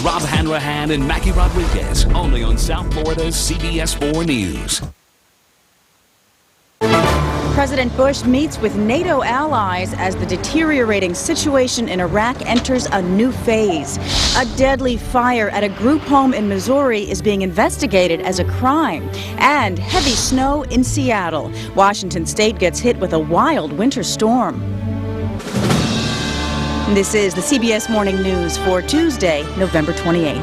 Rob Hanrahan and Mackie Rodriguez, only on South Florida's CBS 4 News. President Bush meets with NATO allies as the deteriorating situation in Iraq enters a new phase. A deadly fire at a group home in Missouri is being investigated as a crime. And heavy snow in Seattle. Washington State gets hit with a wild winter storm. This is the CBS Morning News for Tuesday, November 28th.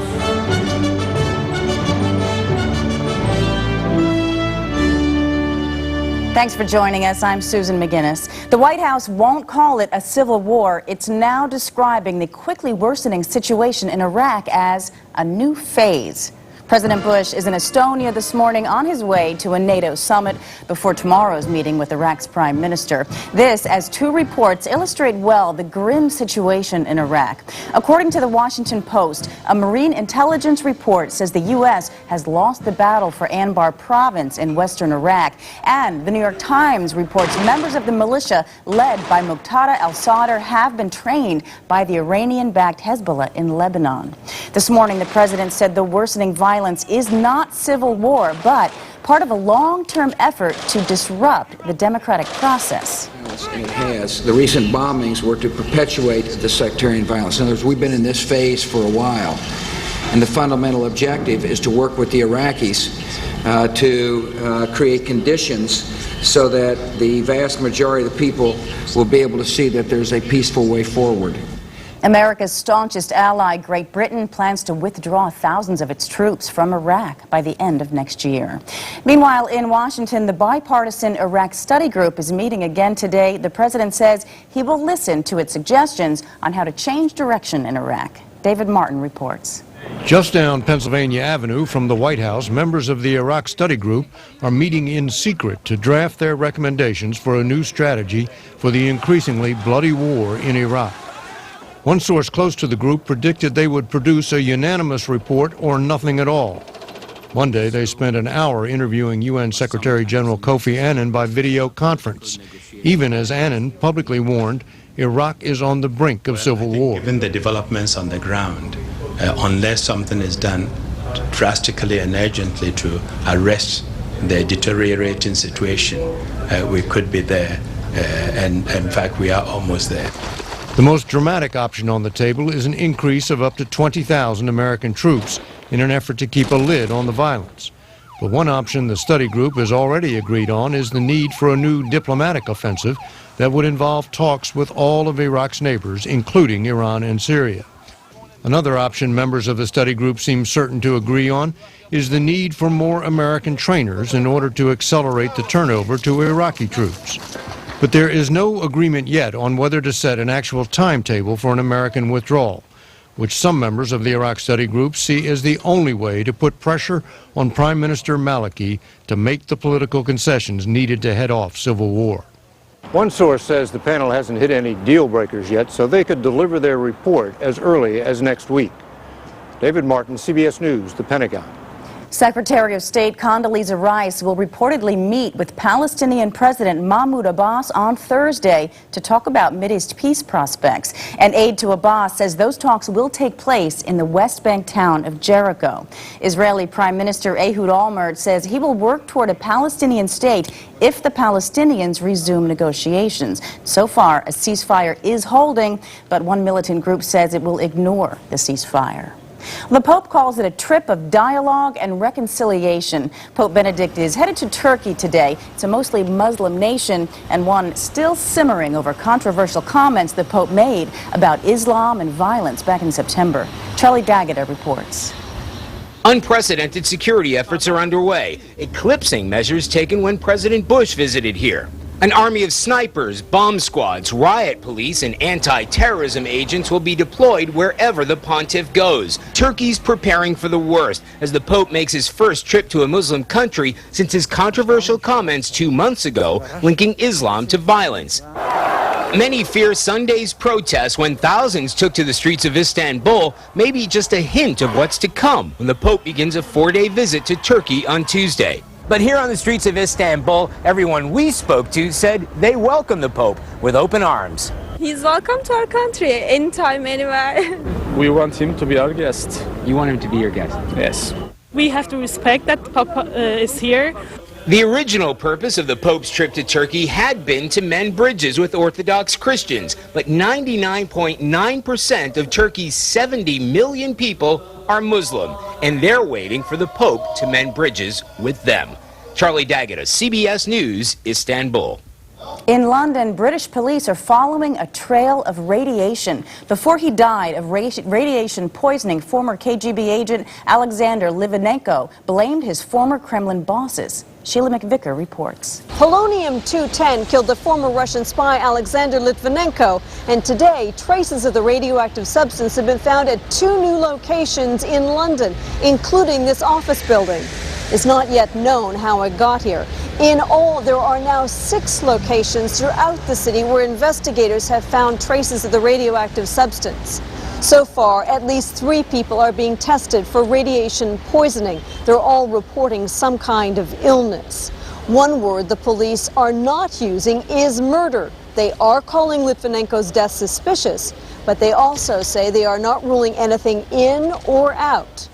Thanks for joining us. I'm Susan McGinnis. The White House won't call it a civil war. It's now describing the quickly worsening situation in Iraq as a new phase. President Bush is in Estonia this morning on his way to a NATO summit before tomorrow's meeting with Iraq's prime minister. This, as two reports illustrate well the grim situation in Iraq. According to the Washington Post, a Marine intelligence report says the U.S. has lost the battle for Anbar province in western Iraq. And the New York Times reports members of the militia led by Muqtada al-Sadr have been trained by the Iranian-backed Hezbollah in Lebanon. This morning, the president said the worsening violence is not civil war, but part of a long-term effort to disrupt the democratic process. It has. The recent bombings were to perpetuate the sectarian violence. In other words, we've been in this phase for a while, and the fundamental objective is to work with the Iraqis to create conditions so that the vast majority of the people will be able to see that there's a peaceful way forward. America's staunchest ally, Great Britain, plans to withdraw thousands of its troops from Iraq by the end of next year. Meanwhile, in Washington, the bipartisan Iraq study group is meeting again today. The president says he will listen to its suggestions on how to change direction in Iraq. David Martin reports. Just down Pennsylvania Avenue from the White House, members of the Iraq study group are meeting in secret to draft their recommendations for a new strategy for the increasingly bloody war in Iraq. One source close to the group predicted they would produce a unanimous report or nothing at all. Monday, they spent an hour interviewing UN Secretary General Kofi Annan by video conference, even as Annan publicly warned Iraq is on the brink of civil war. Given the developments on the ground, unless something is done drastically and urgently to arrest the deteriorating situation, we could be there, and in fact we are almost there. The most dramatic option on the table is an increase of up to 20,000 American troops in an effort to keep a lid on the violence. But one option the study group has already agreed on is the need for a new diplomatic offensive that would involve talks with all of Iraq's neighbors, including Iran and Syria. Another option members of the study group seem certain to agree on is the need for more American trainers in order to accelerate the turnover to Iraqi troops. But there is no agreement yet on whether to set an actual timetable for an American withdrawal, which some members of the Iraq study group see as the only way to put pressure on Prime Minister Maliki to make the political concessions needed to head off civil war. One source says the panel hasn't hit any deal breakers yet, so they could deliver their report as early as next week. David Martin, CBS News, the Pentagon. Secretary of State Condoleezza Rice will reportedly meet with Palestinian President Mahmoud Abbas on Thursday to talk about Mideast peace prospects. An aide to Abbas says those talks will take place in the West Bank town of Jericho. Israeli Prime Minister Ehud Olmert says he will work toward a Palestinian state if the Palestinians resume negotiations. So far, a ceasefire is holding, but one militant group says it will ignore the ceasefire. The Pope calls it a trip of dialogue and reconciliation. Pope Benedict is headed to Turkey today. It's a mostly Muslim nation and one still simmering over controversial comments the Pope made about Islam and violence back in September. Charlie Daggett reports. Unprecedented security efforts are underway, eclipsing measures taken when President Bush visited here. An army of snipers, bomb squads, riot police, and anti-terrorism agents will be deployed wherever the pontiff goes. Turkey's preparing for the worst as the Pope makes his first trip to a Muslim country since his controversial comments 2 months ago linking Islam to violence. Many fear Sunday's protests, when thousands took to the streets of Istanbul, may be just a hint of what's to come when the Pope begins a 4-day visit to Turkey on Tuesday. But here on the streets of Istanbul, everyone we spoke to said they welcome the Pope with open arms. He's welcome to our country anytime, anywhere. We want him to be our guest. You want him to be your guest? Yes. We have to respect that Papa is here. The original purpose of the Pope's trip to Turkey had been to mend bridges with Orthodox Christians, but 99.9% of Turkey's 70 million people are Muslim, and they're waiting for the Pope to mend bridges with them. Charlie Daggett, CBS News, Istanbul. In London, British police are following a trail of radiation. Before he died of radiation poisoning, former KGB agent Alexander Litvinenko blamed his former Kremlin bosses. Sheila McVicker reports. Polonium-210 killed the former Russian spy Alexander Litvinenko, and today traces of the radioactive substance have been found at 2 new locations in London, including this office building. It's not yet known how it got here. In all, there are now 6 locations throughout the city where investigators have found traces of the radioactive substance. So far, at least 3 people are being tested for radiation poisoning. They're all reporting some kind of illness. One word the police are not using is murder. They are calling Litvinenko's death suspicious, but they also say they are not ruling anything in or out.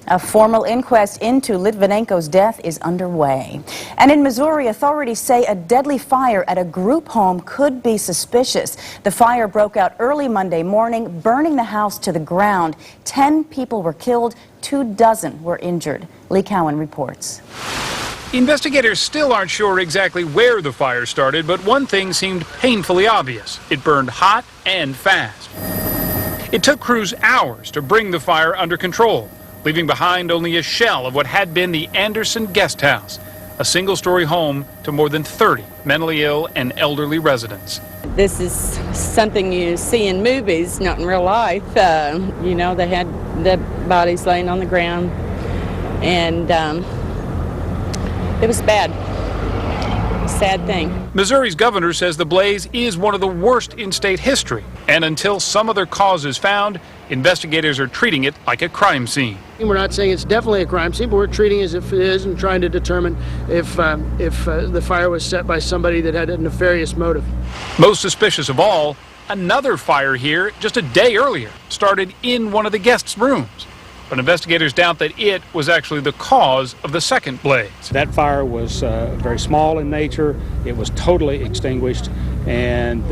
A formal inquest into Litvinenko's death is underway. And in Missouri, authorities say a deadly fire at a group home could be suspicious. The fire broke out early Monday morning, burning the house to the ground. 10 people were killed, 24 were injured. Lee Cowan reports. Investigators still aren't sure exactly where the fire started, but one thing seemed painfully obvious. It burned hot and fast. It took crews hours to bring the fire under control, leaving behind only a shell of what had been the Anderson Guest House, a single-story home to more than 30 mentally ill and elderly residents. This is something you see in movies, not in real life. You know, they had the bodies laying on the ground, and it was bad. Sad thing. Missouri's governor says the blaze is one of the worst in state history, and until some other cause is found, investigators are treating it like a crime scene. We're not saying it's definitely a crime scene, but we're treating it as if it is and trying to determine if the fire was set by somebody that had a nefarious motive. Most suspicious of all, another fire here just a day earlier started in one of the guests' rooms. But investigators doubt that it was actually the cause of the second blaze. That fire was very small in nature. It was totally extinguished, and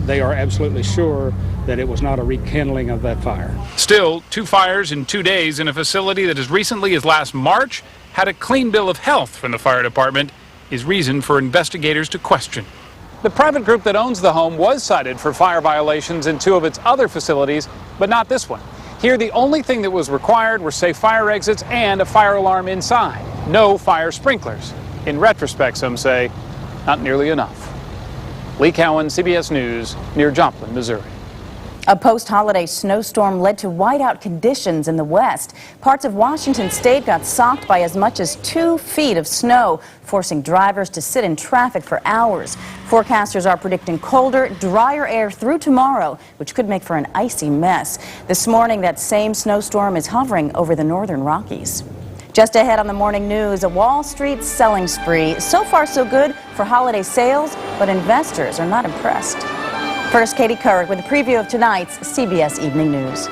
they are absolutely sure that it was not a rekindling of that fire. Still, 2 fires in 2 days in a facility that as recently as last March had a clean bill of health from the fire department is reason for investigators to question. The private group that owns the home was cited for fire violations in 2 of its other facilities, but not this one. Here, the only thing that was required were safe fire exits and a fire alarm inside. No fire sprinklers. In retrospect, some say, not nearly enough. Lee Cowan, CBS News, near Joplin, Missouri. A post-holiday snowstorm led to whiteout conditions in the west. Parts of Washington state got socked by as much as 2 feet of snow, forcing drivers to sit in traffic for hours. Forecasters are predicting colder, drier air through tomorrow, which could make for an icy mess. This morning, that same snowstorm is hovering over the northern Rockies. Just ahead on the morning news, a Wall Street selling spree. So far, so good for holiday sales, but investors are not impressed. First, Katie Couric with a preview of tonight's CBS Evening News.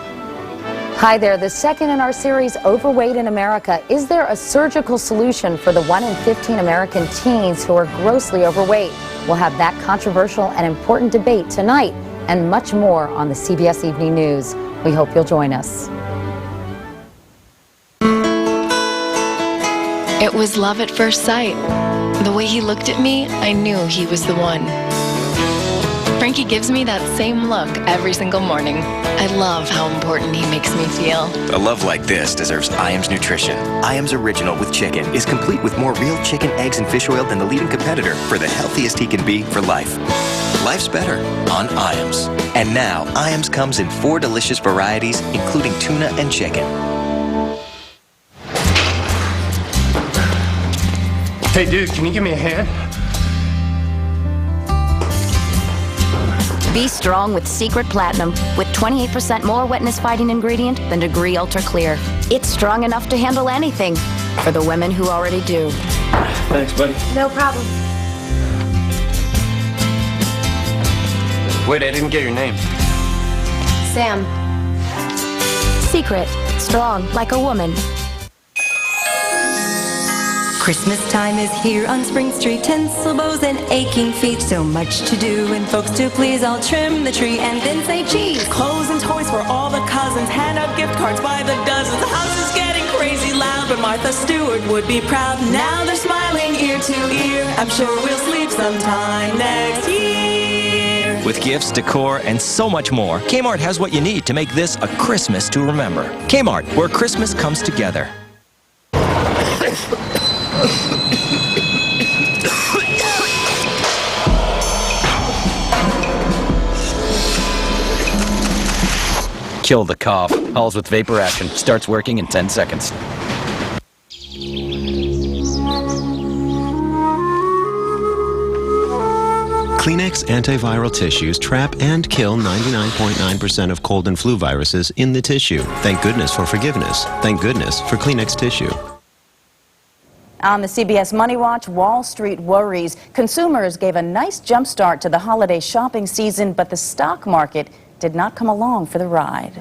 Hi there. The second in our series, Overweight in America. Is there a surgical solution for the 1 in 15 American teens who are grossly overweight? We'll have that controversial and important debate tonight and much more on the CBS Evening News. We hope you'll join us. It was love at first sight. The way he looked at me, I knew he was the one. Frankie gives me that same look every single morning. I love how important he makes me feel. A love like this deserves Iams Nutrition. Iams Original with Chicken is complete with more real chicken, eggs, and fish oil than the leading competitor for the healthiest he can be for life. Life's better on Iams. And now, Iams comes in 4 delicious varieties, including tuna and chicken. Hey, dude, can you give me a hand? Be strong with Secret Platinum, with 28% more wetness-fighting ingredient than Degree Ultra Clear. It's strong enough to handle anything, for the women who already do. Thanks, buddy. No problem. Wait, I didn't get your name. Sam. Secret. Strong like a woman. Christmas time is here on Spring Street. Tinsel bows and aching feet. So much to do and folks to please. I'll trim the tree and then say cheese. Clothes and toys for all the cousins. Hand out gift cards by the dozens. The house is getting crazy loud, but Martha Stewart would be proud. Now they're smiling ear to ear. I'm sure we'll sleep sometime next year. With gifts, decor, and so much more, Kmart has what you need to make this a Christmas to remember. Kmart, where Christmas comes together. Kill the cough. Halls with vapor action. Starts working in 10 seconds. Kleenex antiviral tissues trap and kill 99.9% of cold and flu viruses in the tissue. Thank goodness for forgiveness. Thank goodness for Kleenex tissue. On the CBS Money Watch, Wall Street worries. Consumers gave a nice jump start to the holiday shopping season, but the stock market did not come along for the ride.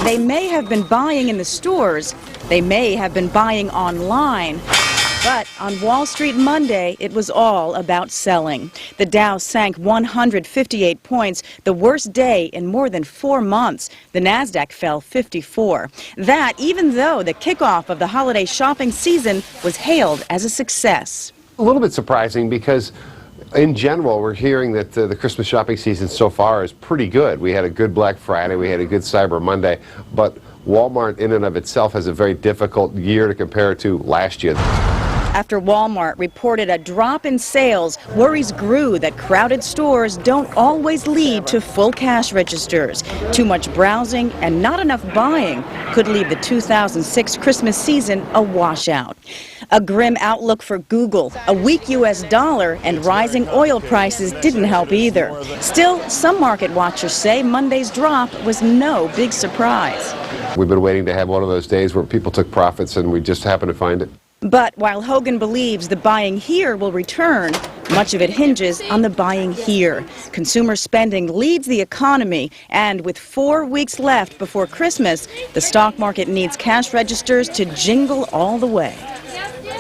They may have been buying in the stores. They may have been buying online. But on Wall Street Monday, it was all about selling. The Dow sank 158 points, the worst day in more than 4 months. The Nasdaq fell 54. That even though the kickoff of the holiday shopping season was hailed as a success. A little bit surprising because in general, we're hearing that the Christmas shopping season so far is pretty good. We had a good Black Friday, we had a good Cyber Monday, but Walmart in and of itself has a very difficult year to compare to last year. After Walmart reported a drop in sales, worries grew that crowded stores don't always lead to full cash registers. Too much browsing and not enough buying could leave the 2006 Christmas season a washout. A grim outlook for Google. A weak U.S. dollar and rising oil prices didn't help either. Still, some market watchers say Monday's drop was no big surprise. We've been waiting to have one of those days where people took profits and we just happened to find it. But while Hogan believes the buying here will return, much of it hinges on the buying here. Consumer spending leads the economy, and with 4 weeks left before Christmas, the stock market needs cash registers to jingle all the way.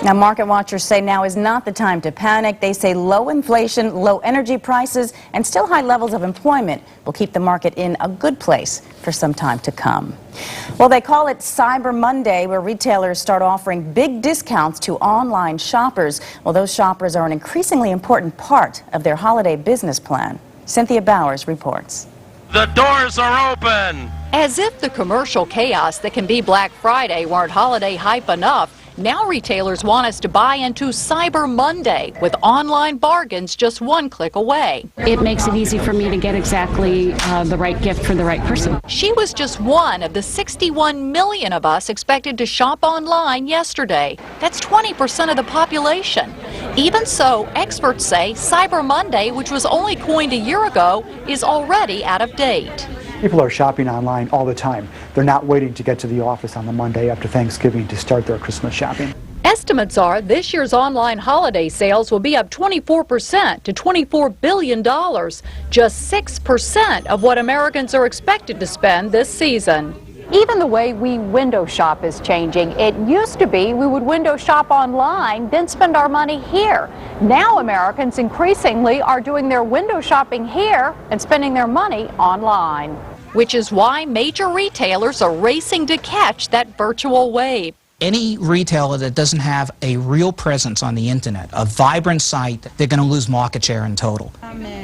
Now, market watchers say now is not the time to panic. They say low inflation, low energy prices, and still high levels of employment will keep the market in a good place for some time to come. Well, they call it Cyber Monday, where retailers start offering big discounts to online shoppers. Well, those shoppers are an increasingly important part of their holiday business plan. Cynthia Bowers reports. The doors are open! As if the commercial chaos that can be Black Friday weren't holiday hype enough, now retailers want us to buy into Cyber Monday with online bargains just one click away. It makes it easy for me to get exactly the right gift for the right person. She was just one of the 61 million of us expected to shop online yesterday. That's 20% of the population. Even so, experts say Cyber Monday, which was only coined a year ago, is already out of date. People are shopping online all the time. They're not waiting to get to the office on the Monday after Thanksgiving to start their Christmas shopping. Estimates are this year's online holiday sales will be up 24% to $24 billion, just 6% of what Americans are expected to spend this season. Even the way we window shop is changing. It used to be we would window shop online, then spend our money here. Now Americans increasingly are doing their window shopping here and spending their money online. Which is why major retailers are racing to catch that virtual wave. Any retailer that doesn't have a real presence on the internet, a vibrant site, they're going to lose market share in total.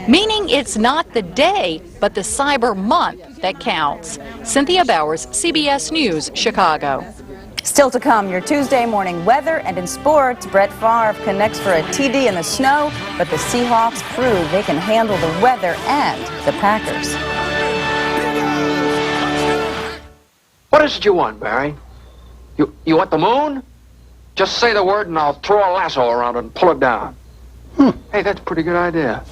Meaning it's not the day, but the Cyber Month that counts. Cynthia Bowers, CBS News, Chicago. Still to come, your Tuesday morning weather, and in sports, Brett Favre connects for a TD in the snow, but the Seahawks prove they can handle the weather and the Packers. What is it you want, Barry? You want the moon? Just say the word and I'll throw a lasso around it and pull it down. Hey, that's a pretty good idea.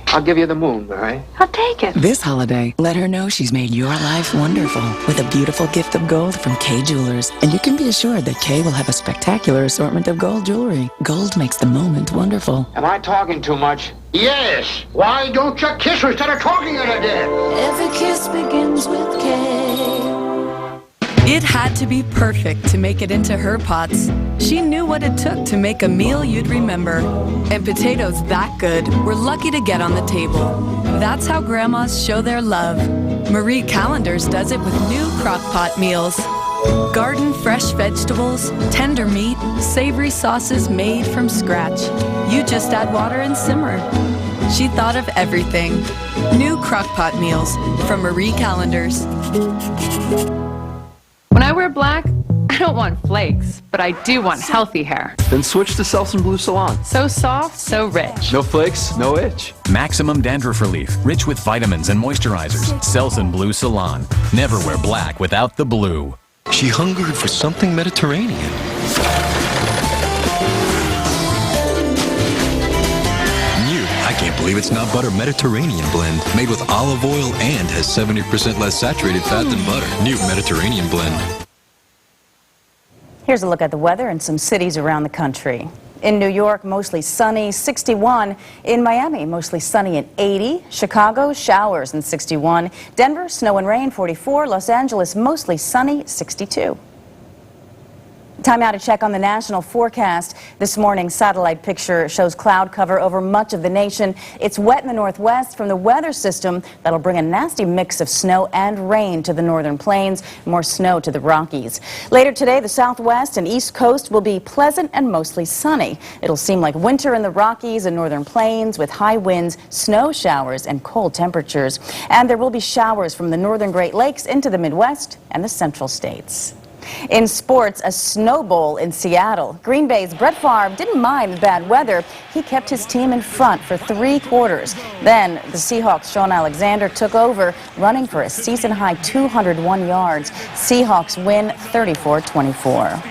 I'll give you the moon, Barry. I'll take it. This holiday, let her know she's made your life wonderful with a beautiful gift of gold from Kay Jewelers. And you can be assured that Kay will have a spectacular assortment of gold jewelry. Gold makes the moment wonderful. Am I talking too much? Yes. Why don't you kiss her instead of talking her to death? Every kiss begins with K. It had to be perfect to make it into her pots. She knew what it took to make a meal you'd remember. And potatoes that good were lucky to get on the table. That's how grandmas show their love. Marie Callender's does it with new crock pot meals. Garden fresh vegetables, tender meat, savory sauces made from scratch. You just add water and simmer. She thought of everything. New crock pot meals from Marie Callender's. When I wear black, I don't want flakes, but I do want healthy hair. Then switch to Selsun Blue Salon. So soft, so rich. No flakes, no itch. Maximum dandruff relief, rich with vitamins and moisturizers. Selsun Blue Salon. Never wear black without the blue. She hungered for something Mediterranean. I can't believe it's not butter Mediterranean blend, made with olive oil and has 70% less saturated fat than butter. New Mediterranean blend. Here's a look at the weather in some cities around the country. In New York, mostly sunny, 61. In Miami, mostly sunny and 80. Chicago, showers and 61. Denver, snow and rain, 44. Los Angeles, mostly sunny, 62. Time now to check on the national forecast. This morning's satellite picture shows cloud cover over much of the nation. It's wet in the northwest from the weather system that'll bring a nasty mix of snow and rain to the northern plains, more snow to the Rockies. Later today, the southwest and east coast will be pleasant and mostly sunny. It'll seem like winter in the Rockies and northern plains with high winds, snow showers, and cold temperatures. And there will be showers from the northern Great Lakes into the Midwest and the central states. In sports, a snow bowl in Seattle. Green Bay's Brett Favre didn't mind the bad weather. He kept his team in front for 3 quarters. Then the Seahawks' Sean Alexander took over, running for a season-high 201 yards. Seahawks win 34-24.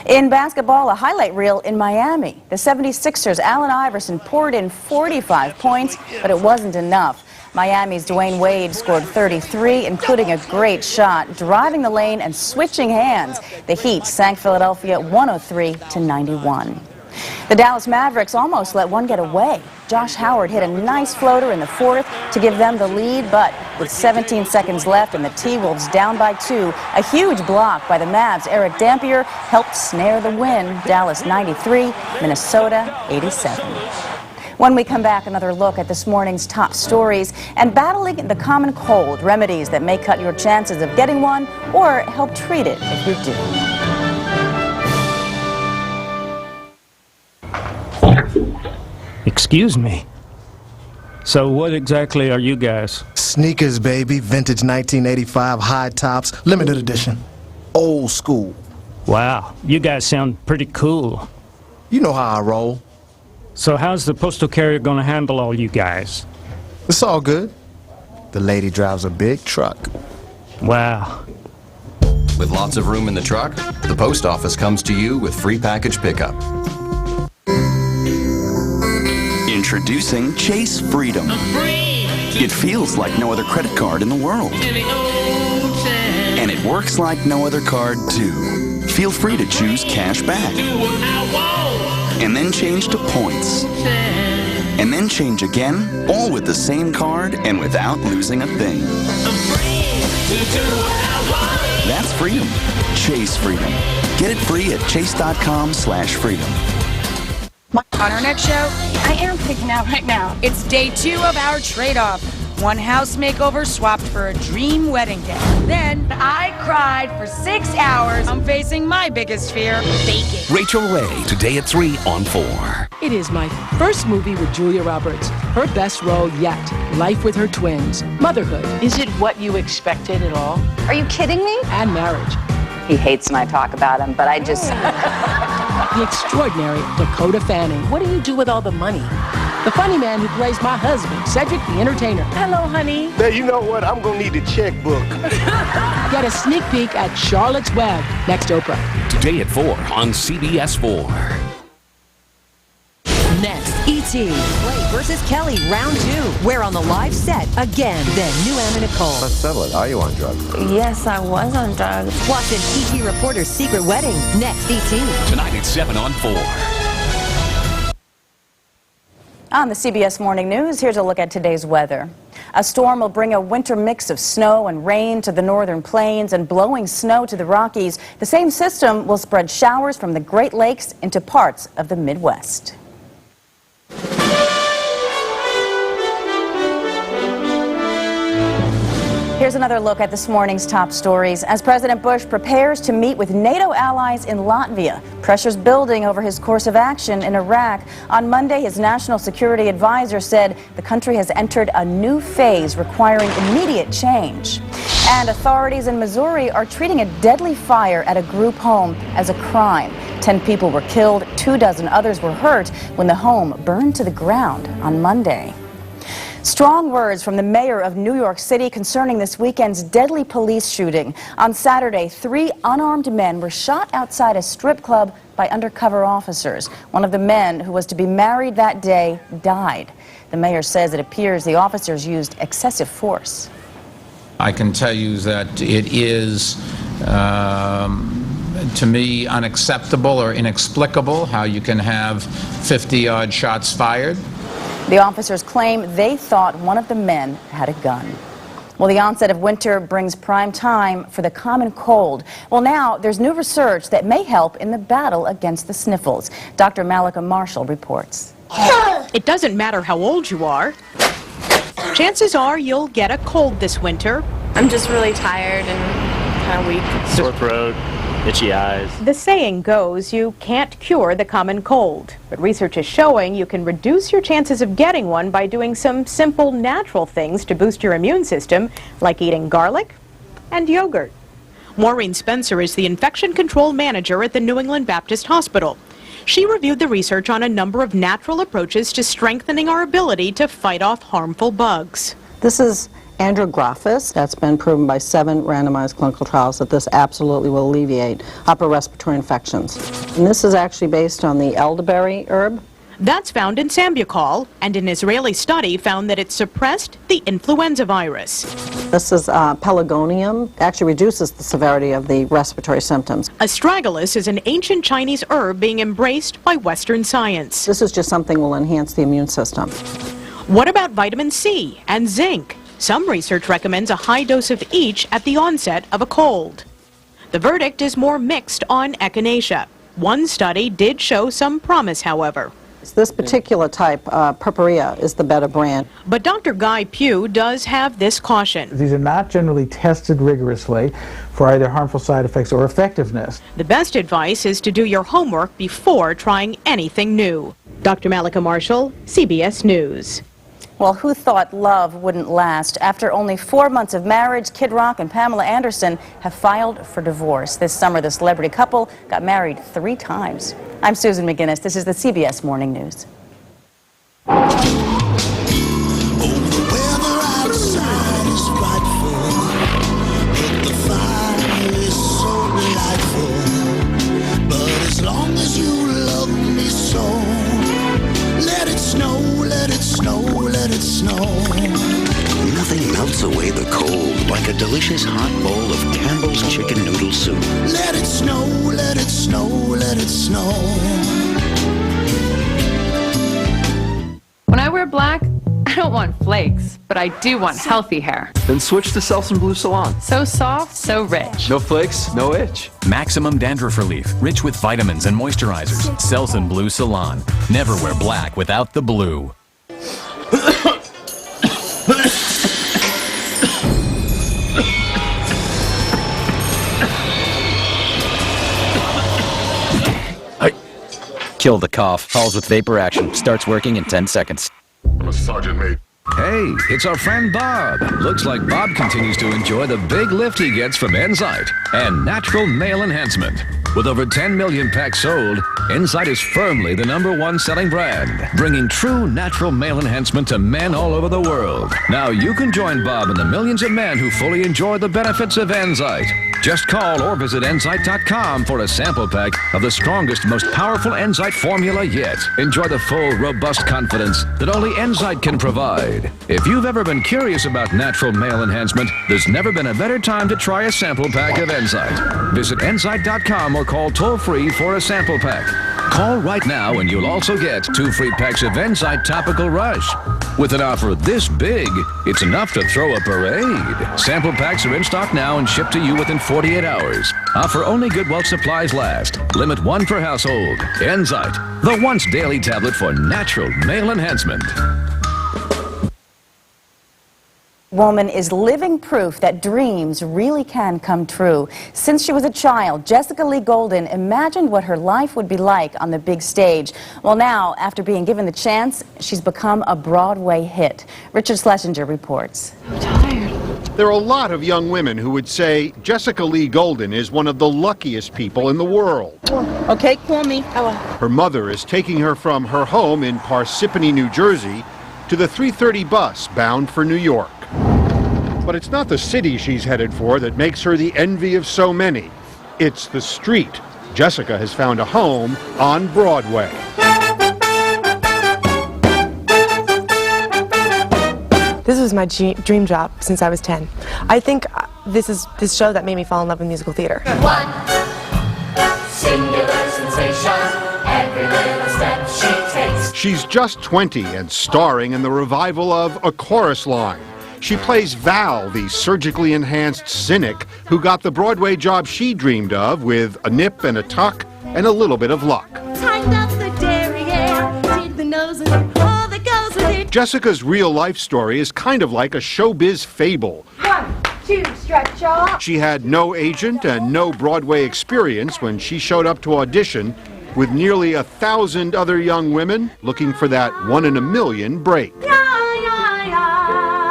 In basketball, a highlight reel in Miami. The 76ers' Allen Iverson poured in 45 points, but it wasn't enough. Miami's Dwayne Wade scored 33, including a great shot, driving the lane and switching hands. The Heat sank Philadelphia 103-91. The Dallas Mavericks almost let one get away. Josh Howard hit a nice floater in the fourth to give them the lead, but with 17 seconds left and the T-Wolves down by 2, a huge block by the Mavs' Eric Dampier helped snare the win. Dallas 93, Minnesota 87. When we come back, another look at this morning's top stories and battling the common cold, remedies that may cut your chances of getting one or help treat it if you do. Excuse me. So what exactly are you guys? Sneakers, baby. Vintage 1985 high tops, limited edition. Old school. Wow, you guys sound pretty cool. You know how I roll. So how's the postal carrier gonna handle all you guys? It's all good. The lady drives a big truck. Wow. With lots of room in the truck, the post office comes to you with free package pickup. Introducing Chase Freedom. It feels like no other credit card in the world. And it works like no other card, too. Feel free to choose cash back. And then change to points. And then change again, all with the same card and without losing a thing. That's freedom. Chase Freedom. Get it free at chase.com/freedom. On our next show, I am picking out right now. It's day 2 of our trade-off. One house makeover swapped for a dream wedding gift. Then I cried for 6 hours. I'm facing my biggest fear, baking. Rachel Ray, today at 3 on 4. It is my first movie with Julia Roberts. Her best role yet. Life with her twins. Motherhood. Is it what you expected at all? Are you kidding me? And marriage. He hates when I talk about him, but I just... The extraordinary Dakota Fanning. What do you do with all the money? The funny man who plays my husband, Cedric the Entertainer. Hello, honey. Hey, you know what? I'm going to need the checkbook. Get a sneak peek at Charlotte's Web, next Oprah. Today at 4 on CBS 4. Next, E.T. Clay versus Kelly, round 2. We're on the live set again. Then new Anna Nicole. Let's settle it. Are you on drugs? Yes, I was on drugs. Plus an E.T. reporter's secret wedding. Next, E.T. Tonight at 7 on 4. On the CBS Morning News, here's a look at today's weather. A storm will bring a winter mix of snow and rain to the northern plains and blowing snow to the Rockies. The same system will spread showers from the Great Lakes into parts of the Midwest. Here's another look at this morning's top stories. As President Bush prepares to meet with NATO allies in Latvia, pressure's building over his course of action in Iraq. On Monday, his national security advisor said the country has entered a new phase requiring immediate change. And authorities in Missouri are treating a deadly fire at a group home as a crime. 10 people were killed, 24 others were hurt when the home burned to the ground on Monday. Strong words from the mayor of New York City concerning this weekend's deadly police shooting. On Saturday, 3 unarmed men were shot outside a strip club by undercover officers. One of the men, who was to be married that day, died. The mayor says it appears the officers used excessive force. I can tell you that it is, to me, unacceptable or inexplicable how you can have 50-odd shots fired. The officers claim they thought one of the men had a gun. Well, the onset of winter brings prime time for the common cold. Well, now there's new research that may help in the battle against the sniffles. Dr. Malika Marshall reports. It doesn't matter how old you are. Chances are you'll get a cold this winter. I'm just really tired and kind of weak. Sore throat, itchy eyes. The saying goes, you can't cure the common cold. But research is showing you can reduce your chances of getting one by doing some simple natural things to boost your immune system, like eating garlic and yogurt. Maureen Spencer is the infection control manager at the New England Baptist Hospital. She reviewed the research on a number of natural approaches to strengthening our ability to fight off harmful bugs. This is andrographis. That's been proven by 7 randomized clinical trials that this absolutely will alleviate upper respiratory infections. And this is actually based on the elderberry herb. That's found in Sambucol, and an Israeli study found that it suppressed the influenza virus. This is pelargonium. It actually reduces the severity of the respiratory symptoms. Astragalus is an ancient Chinese herb being embraced by Western science. This is just something that will enhance the immune system. What about vitamin C and zinc? Some research recommends a high dose of each at the onset of a cold. The verdict is more mixed on echinacea. One study did show some promise, however. This particular type, purpurea, is the better brand. But Dr. Guy Pugh does have this caution. These are not generally tested rigorously for either harmful side effects or effectiveness. The best advice is to do your homework before trying anything new. Dr. Malika Marshall, CBS News. Well, who thought love wouldn't last? After only 4 months of marriage, Kid Rock and Pamela Anderson have filed for divorce. This summer, the celebrity couple got married 3 times. I'm Susan McGinnis. This is the CBS Morning News. Nothing melts away the cold like a delicious hot bowl of Campbell's chicken noodle soup. Let it snow, let it snow, let it snow. When I wear black, I don't want flakes, but I do want healthy hair. Then switch to Selsun Blue Salon. So soft, so rich. No flakes, no itch. Maximum dandruff relief, rich with vitamins and moisturizers. Selsun Blue Salon. Never wear black without the blue. Kill the cough. Halls with vapor action. Starts working in 10 seconds. I'm a sergeant mate. Hey, it's our friend Bob. Looks like Bob continues to enjoy the big lift he gets from Enzyte and natural male enhancement. With over 10 million packs sold, Enzyte is firmly the #1 selling brand, bringing true natural male enhancement to men all over the world. Now you can join Bob and the millions of men who fully enjoy the benefits of Enzyte. Just call or visit Enzyte.com for a sample pack of the strongest, most powerful Enzyte formula yet. Enjoy the full, robust confidence that only Enzyte can provide. If you've ever been curious about natural male enhancement, there's never been a better time to try a sample pack of Enzyte. Visit Enzyte.com or call toll-free for a sample pack. Call right now and you'll also get 2 free packs of Enzyte Topical Rush. With an offer this big, it's enough to throw a parade. Sample packs are in stock now and shipped to you within 48 hours. Offer only good while supplies last. Limit 1 per household. Enzyte, the once daily tablet for natural male enhancement. Woman is living proof that dreams really can come true. Since she was a child, Jessica Lee Golden imagined what her life would be like on the big stage. Well, now, after being given the chance, she's become a Broadway hit. Richard Schlesinger reports. I'm tired. There are a lot of young women who would say Jessica Lee Golden is one of the luckiest people in the world. Okay, call me. Her mother is taking her from her home in Parsippany, New Jersey, to the 3:30 bus bound for New York. But it's not the city she's headed for that makes her the envy of so many. It's the street. Jessica has found a home on Broadway. This was my dream job since I was 10. I think this is this show that made me fall in love with musical theater. One singular sensation, every little step she takes. She's just 20 and starring in the revival of A Chorus Line. She plays Val, the surgically enhanced cynic who got the Broadway job she dreamed of with a nip and a tuck and a little bit of luck. Tightened up the derriere, did the nose and all that goes with it. Jessica's real-life story is kind of like a showbiz fable. 1, 2, stretch off. She had no agent and no Broadway experience when she showed up to audition with nearly 1,000 other young women looking for that 1 in a million break.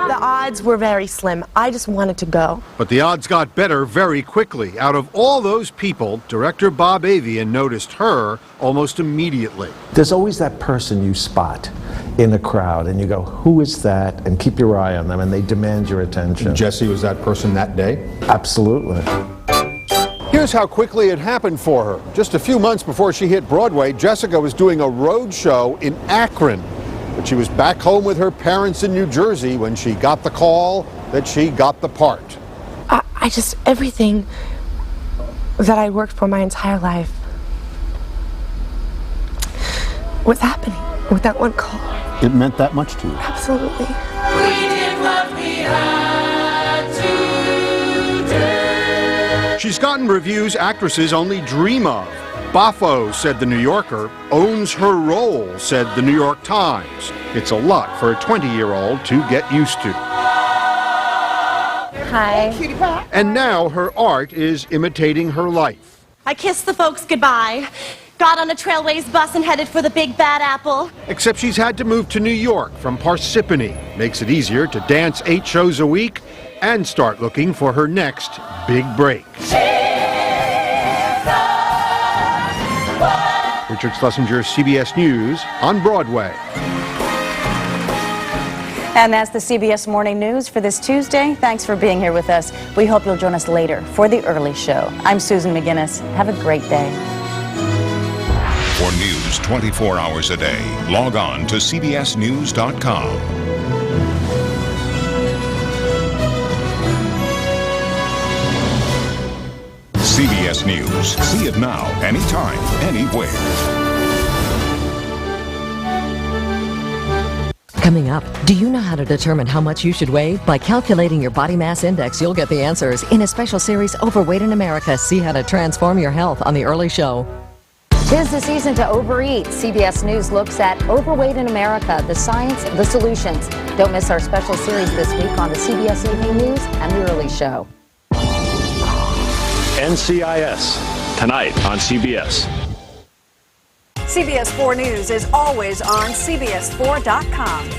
The odds were very slim. I just wanted to go. But the odds got better very quickly. Out of all those people, director Bob Avian noticed her almost immediately. There's always that person you spot in a crowd and you go, who is that? And keep your eye on them and they demand your attention. Jesse was that person that day? Absolutely. Here's how quickly it happened for her. Just a few months before she hit Broadway, Jessica was doing a road show in Akron. But she was back home with her parents in New Jersey when she got the call that she got the part. I just, everything that I worked for my entire life was happening with that one call. It meant that much to you? Absolutely. We did what we had to do. She's gotten reviews actresses only dream of. Boffo, said The New Yorker, owns her role, said The New York Times. It's a lot for a 20-year-old to get used to. Hi. And now her art is imitating her life. I kissed the folks goodbye, got on a Trailways bus and headed for the Big Bad Apple. Except she's had to move to New York from Parsippany. Makes it easier to dance 8 shows a week and start looking for her next big break. Richard Schlesinger, CBS News on Broadway. And that's the CBS Morning News for this Tuesday. Thanks for being here with us. We hope you'll join us later for The Early Show. I'm Susan McGinnis. Have a great day. For news 24 hours a day, log on to cbsnews.com. CBS News. See it now, anytime, anywhere. Coming up, do you know how to determine how much you should weigh? By calculating your body mass index, you'll get the answers in a special series, Overweight in America. See how to transform your health on The Early Show. 'Tis the season to overeat. CBS News looks at Overweight in America, the science, the solutions. Don't miss our special series this week on the CBS Evening News and The Early Show. NCIS, tonight on CBS. CBS 4 News is always on CBS4.com.